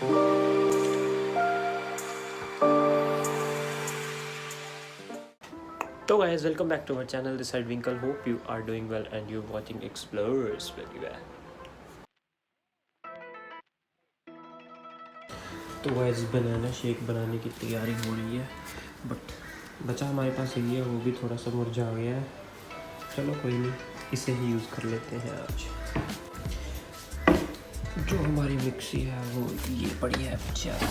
तो guys, welcome back to our channel. This is Winkle. Hope you are doing well and you're watching Explorers very well. तो guys, banana shake बनाने की तैयारी हो रही है, बट बचा हमारे पास यही है, वो भी थोड़ा सा मुरझा गया है। चलो कोई नहीं, इसे ही यूज़ कर लेते हैं आज। जो हमारी मिक्सी है वो ये पड़ी है जग,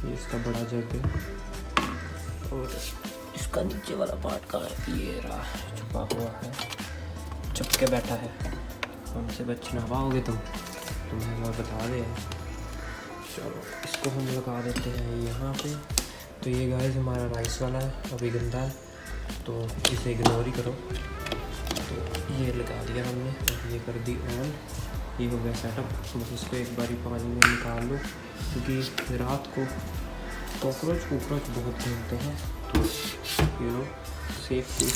ये इसका बड़ा जग है और इसका नीचे वाला पार्ट कहाँ है, ये रहा छुपा हुआ है, छुप के बैठा है। हमसे बच ना पाओगे तुम्हें और बता दे। चलो इसको हम लगा देते हैं यहाँ पे। तो ये गाइस हमारा राइस वाला है, अभी गंदा है तो इसे इग्नोर ही करो। तो ये लगा दिया हमने और ये कर दी ऑन। ये हो गया सेटअप। बस इसको एक बारी पानी में निकाल लो, क्योंकि रात को कॉकरोच बहुत घूमते हैं, तो you know safety.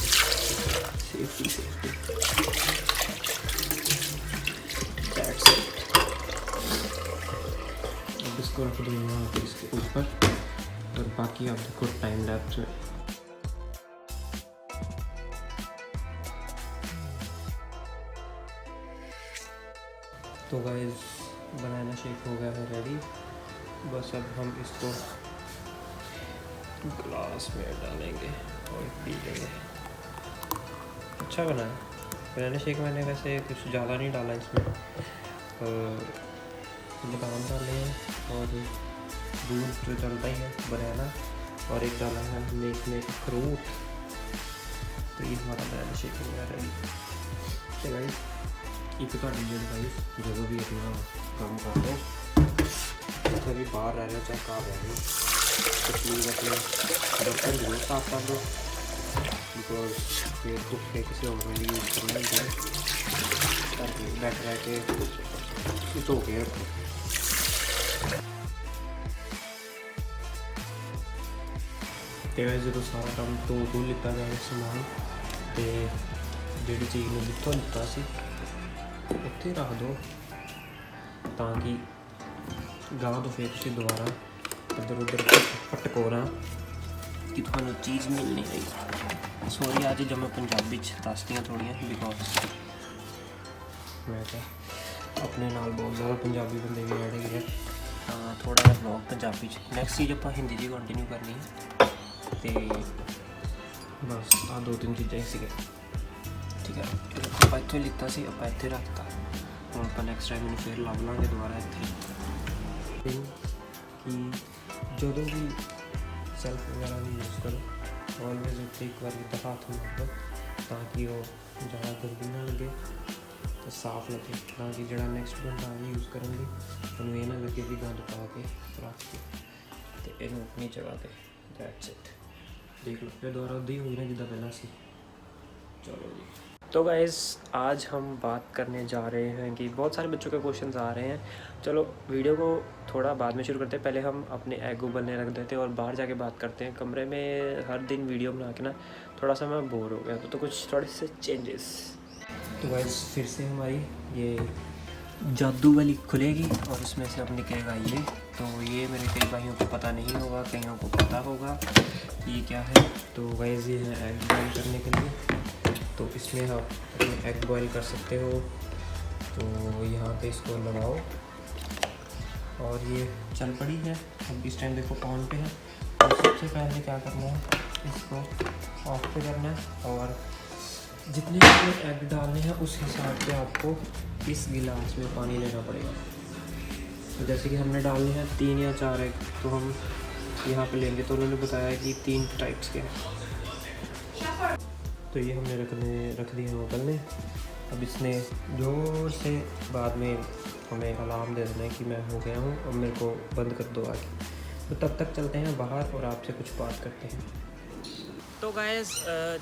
That's it. अब इसको रख दो यहाँ पे इसके ऊपर, और बाकी आप देखो टाइम लैप्स में। तो गाइस, बनाना शेक हो गया है रेडी। बस अब हम इसको ग्लास में डालेंगे और पी लेंगे। अच्छा बना है बनाना शेक। मैंने वैसे कुछ ज़्यादा नहीं डाला इसमें, बादाम डाले हैं और दूध जो चलता ही है, बनाना, और एक डाला है हमने इसमें फ्रूट। तो ये हमारा बनाना शेक हो गया रेडी। तो गाइस, एक तो गाइस जो भी अपना काम कर लो, कभी बाहर रह रहे हो चाहे कहाँ रह रहे हो, तो प्लीज़ अपने बर्तन जरूर साफ कर दो, बिकॉज फिर कुछ किसी और में यूज़ करना ही है, ताकि बैठ रह के धो के रखो। तो जो सारा काम धो लिता जाए समान, तो जी चीज़ में जितों लिता सी उत्थे रख दो, ताकि गाँव तो फिर तुम दोबारा इधर उधर भटको ना कि थानू चीज़ मिल नहीं रही। सॉरी आज जब मैं पंजाबी दसदियाँ थोड़ियाँ, बिकॉज मैं अपने नाल बहुत ज़्यादा पंजाबी बंदे भी ऐड गए, थोड़ा जहा ब्लॉग पंजाबी। नैक्सट चीज़ आप हिंदी जी कंटिन्यू करनी है। तो बस आ दो तीन चीज़ें ही सीखे, ठीक है। आप इतों लिता सी, आप इतने रखता, हम आप नैक्सट टाइम मैं फिर लभ लाँगे दोबारा इतने। कि जो भी सेल्फ वगैरह भी यूज़ करो, ऑलवेज उत्ते एक बार तो हाथ मार दो, ताकि वो ज़्यादा गंदी ना लगे, तो साफ लगे, ताकि जो नैक्सट बंदा यूज़ करेंगे उन्हें ये ना लगे भी गंद पा के रख के, तो इन अपनी जगह पे। That's it. देख लो फिर दोबारा उदा ही हो ना जिदा पहला सी। चलो जी। तो गाइस, आज हम बात करने जा रहे हैं कि बहुत सारे बच्चों के क्वेश्चंस आ रहे हैं। चलो वीडियो को थोड़ा बाद में शुरू करते हैं, पहले हम अपने एग उबलने रख देते हैं और बाहर जाके बात करते हैं। कमरे में हर दिन वीडियो बना के ना थोड़ा सा मैं बोर हो गया, तो कुछ थोड़े से चेंजेस। तो गाइस, फिर से हमारी ये जादू वाली खुलेगी और उसमें से अब निकलेगा ये। तो ये मेरे कई भाइयों को पता नहीं होगा, कईयों को पता होगा ये क्या है। तो गाइस, ये है एग बॉयल करने के लिए। तो इसमें आप अपने एग बॉयल कर सकते हो। तो यहाँ पे इसको लगाओ और ये चल पड़ी है। अब इस टाइम देखो ऑन पे है। तो सबसे पहले क्या करना है, इसको ऑफ पे करना है, और जितने आपने एग डालने हैं उस हिसाब से आपको इस गिलास में पानी लेना पड़ेगा। तो जैसे कि हमने डालने हैं 3 या 4 एग, तो हम यहाँ पे लेंगे। तो उन्होंने बताया कि 3 टाइप्स के। तो ये हमने रख दिए हैं उबलने। अब इसने जोर से बाद में हमें अलार्म दे देना है कि मैं हो गया हूँ, अब मेरे को बंद कर दो आगे। तो तब तक चलते हैं बाहर और आपसे कुछ बात करते हैं। तो गाइस,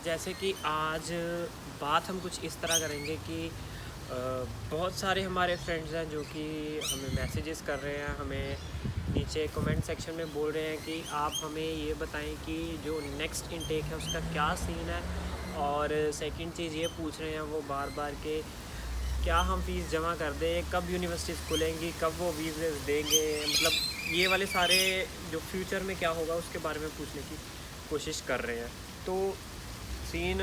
जैसे कि आज बात हम कुछ इस तरह करेंगे कि बहुत सारे हमारे फ्रेंड्स हैं जो कि हमें मैसेजेस कर रहे हैं, हमें नीचे कमेंट सेक्शन में बोल रहे हैं कि आप हमें ये बताएं कि जो नेक्स्ट इनटेक है उसका क्या सीन है। और सेकंड चीज़ ये पूछ रहे हैं वो बार बार के क्या हम फ़ीस जमा कर दें, कब यूनिवर्सिटीज़ खुलेंगी, कब वो वीज़े देंगे, मतलब ये वाले सारे जो फ्यूचर में क्या होगा उसके बारे में पूछने की कोशिश कर रहे हैं। तो सीन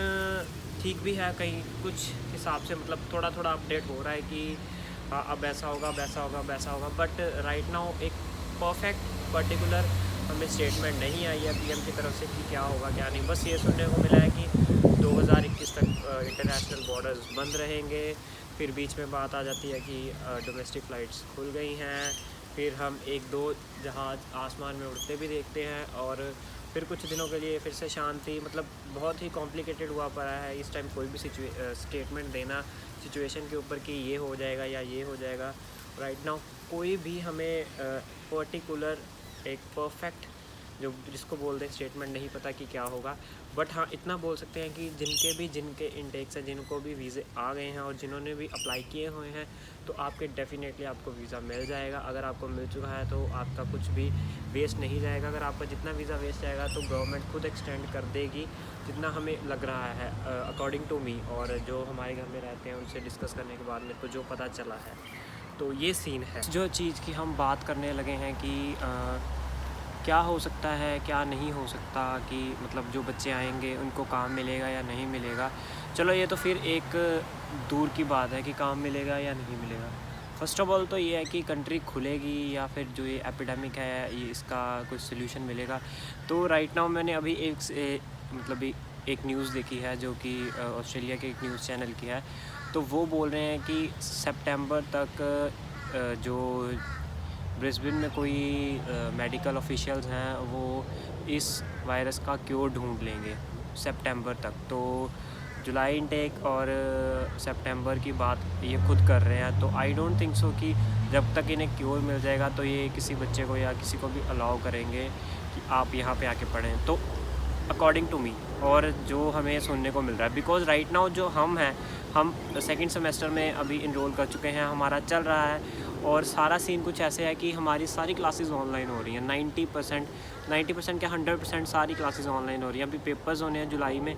ठीक भी है कहीं कुछ हिसाब से, मतलब थोड़ा थोड़ा अपडेट हो रहा है कि अब ऐसा होगा, अब ऐसा होगा, अब ऐसा होगा, बट राइट नाउ एक परफेक्ट पर्टिकुलर हमें स्टेटमेंट नहीं आई है पीएम की तरफ से कि क्या होगा क्या नहीं। बस ये सुनने को मिला है कि 2021 तक इंटरनेशनल बॉर्डर्स बंद रहेंगे। फिर बीच में बात आ जाती है कि डोमेस्टिक फ़्लाइट्स खुल गई हैं, फिर हम एक दो जहाज़ आसमान में उड़ते भी देखते हैं, और फिर कुछ दिनों के लिए फिर से शांति। मतलब बहुत ही कॉम्प्लिकेटेड हुआ पड़ा है इस टाइम कोई भी स्टेटमेंट देना सिचुएशन के ऊपर कि ये हो जाएगा या ये हो जाएगा। राइट नाउ कोई भी हमें पर्टिकुलर एक परफेक्ट जो जिसको बोल दें स्टेटमेंट नहीं पता कि क्या होगा। बट हाँ इतना बोल सकते हैं कि जिनके इंटेक्स हैं, जिनको भी वीज़े आ गए हैं और जिन्होंने भी अप्लाई किए हुए हैं, तो आपके डेफिनेटली आपको वीज़ा मिल जाएगा। अगर आपको मिल चुका है तो आपका कुछ भी वेस्ट नहीं जाएगा। अगर आपका जितना वीज़ा वेस्ट जाएगा तो गवर्नमेंट खुद एक्सटेंड कर देगी, जितना हमें लग रहा है अकॉर्डिंग टू मी, और जो हमारे घर में रहते हैं उनसे डिस्कस करने के बाद मेरे को जो पता चला है। तो ये सीन है। जो चीज़ की हम बात करने लगे हैं कि क्या हो सकता है क्या नहीं हो सकता, कि मतलब जो बच्चे आएंगे उनको काम मिलेगा या नहीं मिलेगा। चलो ये तो फिर एक दूर की बात है कि काम मिलेगा या नहीं मिलेगा। फ़र्स्ट ऑफ ऑल तो ये है कि कंट्री खुलेगी या फिर जो ये एपिडेमिक है ये इसका कुछ सल्यूशन मिलेगा। तो राइट नाउ मैंने अभी एक न्यूज़ देखी है जो कि ऑस्ट्रेलिया के एक न्यूज़ चैनल की है। तो वो बोल रहे हैं कि सितंबर तक जो ब्रिस्बेन में कोई मेडिकल ऑफिशियल्स हैं वो इस वायरस का क्योर ढूंढ लेंगे सितंबर तक। तो जुलाई इनटेक और सितंबर की बात ये खुद कर रहे हैं। तो आई डोंट थिंक सो कि जब तक इन्हें क्योर मिल जाएगा तो ये किसी बच्चे को या किसी को भी अलाउ करेंगे कि आप यहाँ पे आके पढ़ें। तो अकॉर्डिंग टू मी, और जो हमें सुनने को मिल रहा है, बिकॉज़ राइट नाउ जो हम हैं, हम सेकंड सेमेस्टर में अभी इनरोल कर चुके हैं, हमारा चल रहा है, और सारा सीन कुछ ऐसे है कि हमारी सारी क्लासेस ऑनलाइन हो रही हैं। 90% क्या 100% सारी क्लासेस ऑनलाइन हो रही हैं। अभी पेपर्स होने हैं जुलाई में,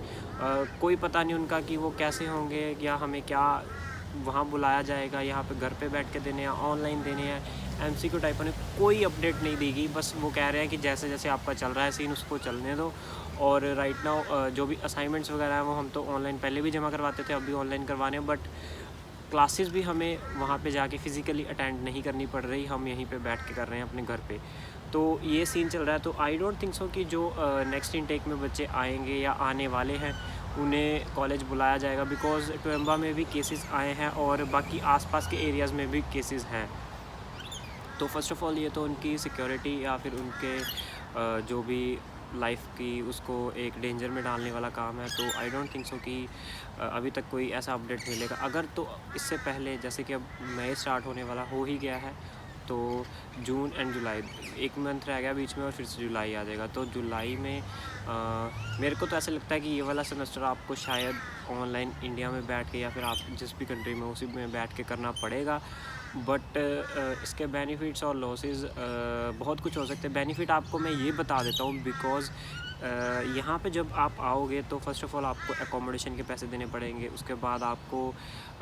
कोई पता नहीं उनका कि वो कैसे होंगे, या हमें क्या वहाँ बुलाया जाएगा, यहाँ पे घर पे बैठ के देने हैं, ऑनलाइन देने हैं, एमसीक्यू टाइप होने, कोई अपडेट नहीं देगी। बस वो कह रहे हैं कि जैसे जैसे आपका चल रहा है सीन उसको चलने दो। और राइट नाउ जो भी असाइनमेंट्स वगैरह हैं वो हम तो ऑनलाइन पहले भी जमा करवाते थे, अभी ऑनलाइन करवाने हैं। बट क्लासेस भी हमें वहाँ पे जाके फ़िज़िकली अटेंड नहीं करनी पड़ रही, हम यहीं पे बैठ के कर रहे हैं अपने घर पे। तो ये सीन चल रहा है। तो आई डोंट थिंक सो कि जो नेक्स्ट इनटेक में बच्चे आएंगे या आने वाले हैं उन्हें कॉलेज बुलाया जाएगा, बिकॉज़ टोएम्बा में भी केसेस आए हैं और बाकी आसपास के एरियाज़ में भी केसेस हैं। तो फ़र्स्ट ऑफ़ ऑल ये तो उनकी सिक्योरिटी या फिर उनके जो भी लाइफ की उसको एक डेंजर में डालने वाला काम है। तो आई डोंट थिंक सो कि अभी तक कोई ऐसा अपडेट मिलेगा। अगर तो इससे पहले, जैसे कि अब मई स्टार्ट होने वाला हो ही गया है, तो जून एंड जुलाई एक मंथ रह गया बीच में और फिर से जुलाई आ जाएगा। तो जुलाई में मेरे को तो ऐसा लगता है कि ये वाला सेमेस्टर आपको शायद ऑनलाइन इंडिया में बैठ के या फिर आप जिस भी कंट्री में उसी में बैठ के करना पड़ेगा। बट इसके बेनिफिट्स और लॉसेस बहुत कुछ हो सकते हैं। बेनिफिट आपको मैं ये बता देता हूँ, बिकॉज़ यहाँ पे जब आप आओगे तो फ़र्स्ट ऑफ़ ऑल आपको एकोमोडेशन के पैसे देने पड़ेंगे, उसके बाद आपको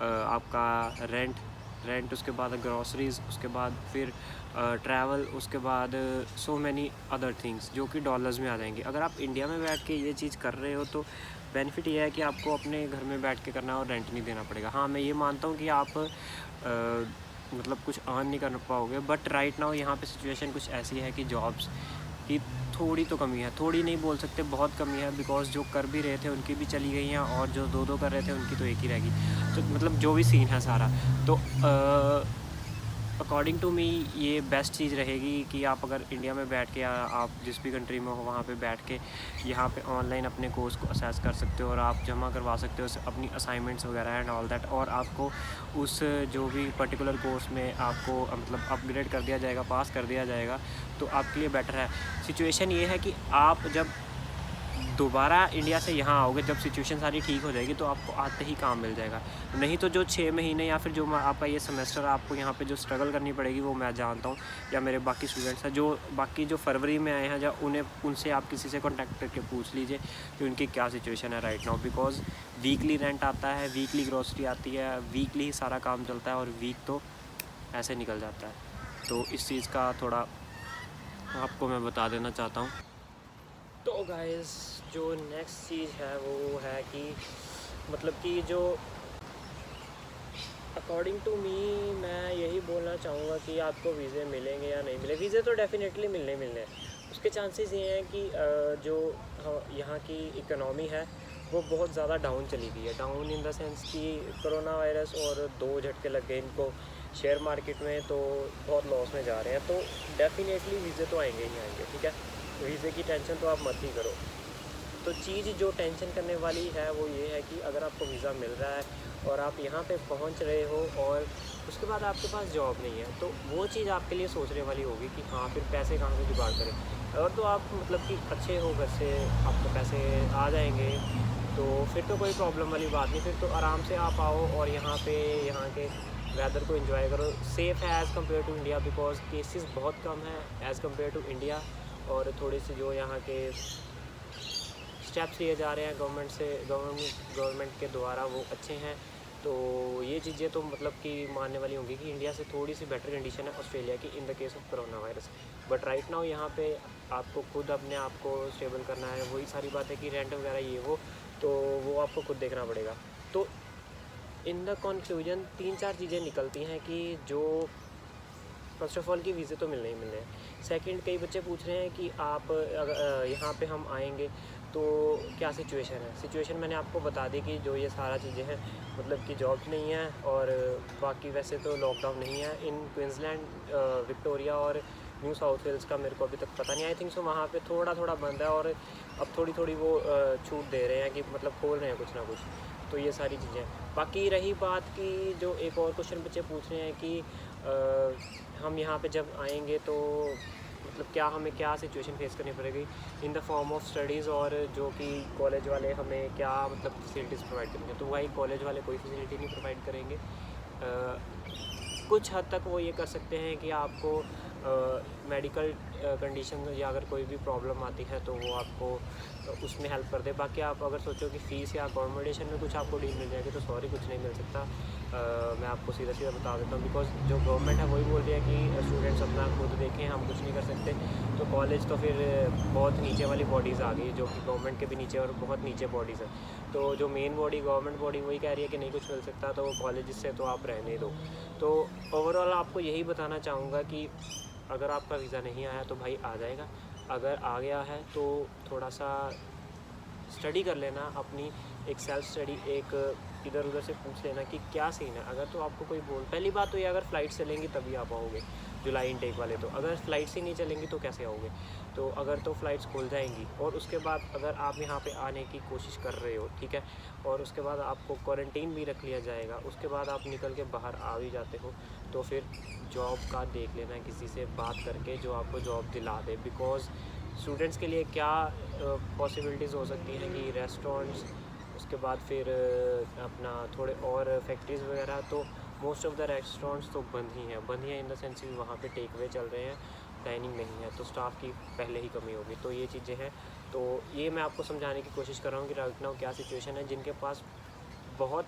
आपका रेंट, उसके बाद ग्रॉसरीज़, उसके बाद फिर ट्रैवल, उसके बाद सो मैनी अदर थिंग्स जो कि डॉलर्स में आ जाएंगे। अगर आप इंडिया में बैठ के ये चीज़ कर रहे हो तो बेनिफिट ये है कि आपको अपने घर में बैठ के करना है और रेंट नहीं देना पड़ेगा। हाँ, मैं ये मानता हूँ कि आप मतलब कुछ अर्न नहीं कर पाओगे, बट राइट नाउ यहाँ पे सिचुएशन कुछ ऐसी है कि जॉब्स की थोड़ी तो कमी है, थोड़ी नहीं बोल सकते, बहुत कमी है। बिकॉज़ जो कर भी रहे थे उनकी भी चली गई हैं, और जो दो कर रहे थे उनकी तो एक ही रहेगी। तो मतलब जो भी सीन है सारा, तो अकॉर्डिंग टू मी ये बेस्ट चीज़ रहेगी कि आप अगर इंडिया में बैठ के या आप जिस भी कंट्री में हो वहाँ पे बैठ के यहाँ पे ऑनलाइन अपने कोर्स को असेस कर सकते हो और आप जमा करवा सकते हो अपनी असाइनमेंट्स वगैरह एंड ऑल दैट। और आपको उस जो भी पर्टिकुलर कोर्स में आपको मतलब अपग्रेड कर दिया जाएगा, पास कर दिया जाएगा, तो आपके लिए बेटर है। सिचुएशन ये है कि आप जब दोबारा इंडिया से यहाँ आओगे जब सिचुएशन सारी ठीक हो जाएगी तो आपको आते ही काम मिल जाएगा। नहीं तो जो 6 महीने या फिर जो आपका ये सेमेस्टर आपको यहाँ पे जो स्ट्रगल करनी पड़ेगी वो मैं जानता हूँ, या मेरे बाकी स्टूडेंट्स हैं जो बाकी जो फरवरी में आए हैं, या उनसे आप किसी से कॉन्टैक्ट करके पूछ लीजिए कि उनकी क्या सिचुएशन है right now. Because weekly rent आता है, वीकली ग्रॉसरी आती है, वीकली ही सारा काम चलता है और वीक तो ऐसे निकल जाता है। तो इस चीज़ का थोड़ा आपको मैं बता देना चाहता हूँ। तो गाइस जो नेक्स्ट चीज़ है वो है कि मतलब कि जो अकॉर्डिंग टू मी मैं यही बोलना चाहूँगा कि आपको वीज़े मिलेंगे या नहीं मिले। वीज़े तो डेफिनेटली मिलने हैं। उसके चांसेस ये हैं कि जो यहाँ की इकोनॉमी है वो बहुत ज़्यादा डाउन चली गई है। डाउन इन द सेंस कि कोरोना वायरस और 2 झटके लग गए इनको शेयर मार्केट में, तो बहुत लॉस में जा रहे हैं। तो डेफिनेटली वीज़े तो आएंगे ही आएंगे, ठीक है। वीज़े की टेंशन तो आप मत ही करो। तो चीज़ जो टेंशन करने वाली है वो ये है कि अगर आपको वीज़ा मिल रहा है और आप यहाँ पे पहुँच रहे हो और उसके बाद आपके पास जॉब नहीं है, तो वो चीज़ आपके लिए सोचने वाली होगी कि हाँ फिर पैसे कहाँ से जुगाड़ करें। अगर तो आप मतलब कि अच्छे हो, घर से आपको पैसे आ जाएंगे तो फिर तो कोई प्रॉब्लम वाली बात नहीं। फिर तो आराम से आप आओ और यहाँ के वेदर को एंजॉय करो। सेफ़ है as compare to India, because cases बहुत कम है एज़ कम्पेयर टू इंडिया। और थोड़ी सी जो यहाँ के स्टेप्स लिए जा रहे हैं गवर्नमेंट के द्वारा वो अच्छे हैं। तो ये चीज़ें तो मतलब कि मानने वाली होंगी कि इंडिया से थोड़ी सी बेटर कंडीशन है ऑस्ट्रेलिया की in the case of corona virus. But right now यहाँ पे आपको खुद अपने आप को स्टेबल करना है। वही सारी बात है कि रेंट वगैरह ये तो वो आपको खुद देखना पड़ेगा। तो इन द कंक्लूजन 3-4 चीज़ें निकलती हैं कि जो फर्स्ट ऑफ़ ऑल की वीज़े तो मिलने ही मिलने हैं। सेकंड, कई बच्चे पूछ रहे हैं कि आप अगर यहाँ पे हम आएंगे तो क्या सिचुएशन है। सिचुएशन मैंने आपको बता दी कि जो ये सारा चीज़ें हैं, मतलब कि जॉब नहीं है और बाकी वैसे तो लॉकडाउन नहीं है इन क्वींसलैंड, विक्टोरिया और न्यू साउथ वेल्स का मेरे को अभी तक पता नहीं। आई थिंक सो वहाँ पे थोड़ा बंद है और अब थोड़ी वो छूट दे रहे हैं कि मतलब खोल रहे हैं कुछ ना कुछ। तो ये सारी चीज़ें। बाकी रही बात की जो एक और क्वेश्चन बच्चे पूछ रहे हैं कि हम यहाँ पे जब आएंगे तो मतलब हमें क्या सिचुएशन फेस करनी पड़ेगी in the form of studies, और जो कि कॉलेज वाले हमें क्या मतलब फैसिलिटीज़ प्रोवाइड करेंगे। तो वही कॉलेज वाले कोई फैसिलिटी नहीं प्रोवाइड करेंगे। कुछ हद तक वो ये कर सकते हैं कि आपको मेडिकल कंडीशन या अगर कोई भी प्रॉब्लम आती है तो वो आपको उसमें हेल्प कर दे। बाकी आप अगर सोचो कि फ़ीस या अकोमोडेशन में कुछ आपको डील मिल जाएगी तो सॉरी, कुछ नहीं मिल सकता। मैं आपको सीधा बता देता हूँ, बिकॉज जो गवर्नमेंट है वही बोल रही है कि स्टूडेंट्स अपना खुद देखें, हम कुछ नहीं कर सकते। तो कॉलेज तो फिर बहुत नीचे वाली बॉडीज़ आ गई जो कि गवर्नमेंट के भी नीचे और बहुत नीचे बॉडीज़ हैं। तो जो मेन बॉडी गवर्नमेंट बॉडी वही कह रही है कि नहीं कुछ मिल सकता, तो कॉलेज से तो आप रहने दो। तो ओवरऑल आपको यही बताना चाहूँगा कि अगर आपका वीज़ा नहीं आया तो भाई आ जाएगा, अगर आ गया है तो थोड़ा सा स्टडी कर लेना अपनी, एक सेल्फ स्टडी, एक इधर उधर से पूछ लेना कि क्या सीन है। अगर तो आपको कोई पहली बात तो ये, अगर फ़्लाइट चलेंगी तभी आप आओगे जुलाई इनटेक वाले। तो अगर फ़्लाइट्स ही नहीं चलेंगी तो कैसे आओगे। तो अगर तो फ़्लाइट्स खुल जाएंगी और उसके बाद अगर आप यहाँ पे आने की कोशिश कर रहे हो, ठीक है, और उसके बाद आपको क्वारंटीन भी रख लिया जाएगा, उसके बाद आप निकल के बाहर आ भी जाते हो, तो फिर जॉब का देख लेना, किसी से बात करके जो आपको जॉब दिला दे। बिकॉज़ स्टूडेंट्स के लिए क्या पॉसिबिलिटीज़ हो सकती हैं कि रेस्टोरेंट्स, उसके बाद फिर अपना थोड़े और फैक्ट्रीज़ वगैरह, तो मोस्ट ऑफ़ द रेस्टोरेंट्स तो बंद ही हैं इन द सेंस कि वहाँ पे टेक अवे चल रहे हैं, डाइनिंग नहीं है, तो स्टाफ की पहले ही कमी होगी। तो ये चीज़ें हैं। तो ये मैं आपको समझाने की कोशिश कर रहा हूँ कि राइट नाउ क्या सिचुएशन है। जिनके पास बहुत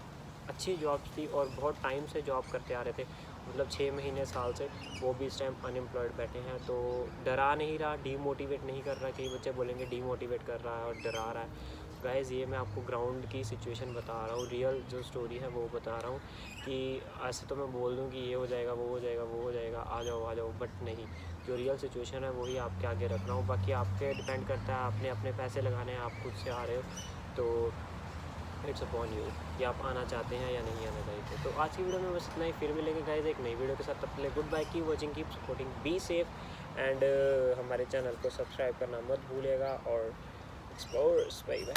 अच्छी जॉब्स थी और बहुत टाइम से जॉब करते आ रहे थे, मतलब 6 महीने साल से, वो भी इस टाइम अनएम्प्लॉयड बैठे हैं। तो डरा नहीं रहा, डीमोटिवेट नहीं कर रहा। कई बच्चे बोलेंगे डीमोटिवेट कर रहा है और डरा रहा है। गाइज़ ये मैं आपको ग्राउंड की सिचुएशन बता रहा हूँ, रियल जो स्टोरी है वो बता रहा हूँ। कि ऐसे तो मैं बोल दूँ कि ये हो जाएगा, वो हो जाएगा, आ जाओ, बट नहीं, जो रियल सिचुएशन है वही आपके आगे रख रहा हूँ। बाकी आपके डिपेंड करता है, आपने अपने पैसे लगाने हैं, आप खुद से आ रहे हो, तो इट्स अपॉन यू कि आप आना चाहते हैं या नहीं आना चाहते। तो आज की वीडियो में बस इतना ही। फिर मिलेंगे गाइस एक नई वीडियो के साथ। तब तक good bye, keep watching, keep supporting, be safe and हमारे चैनल को सब्सक्राइब करना मत भूलिएगा। और एक्सप्लोर्स, बाय बाय।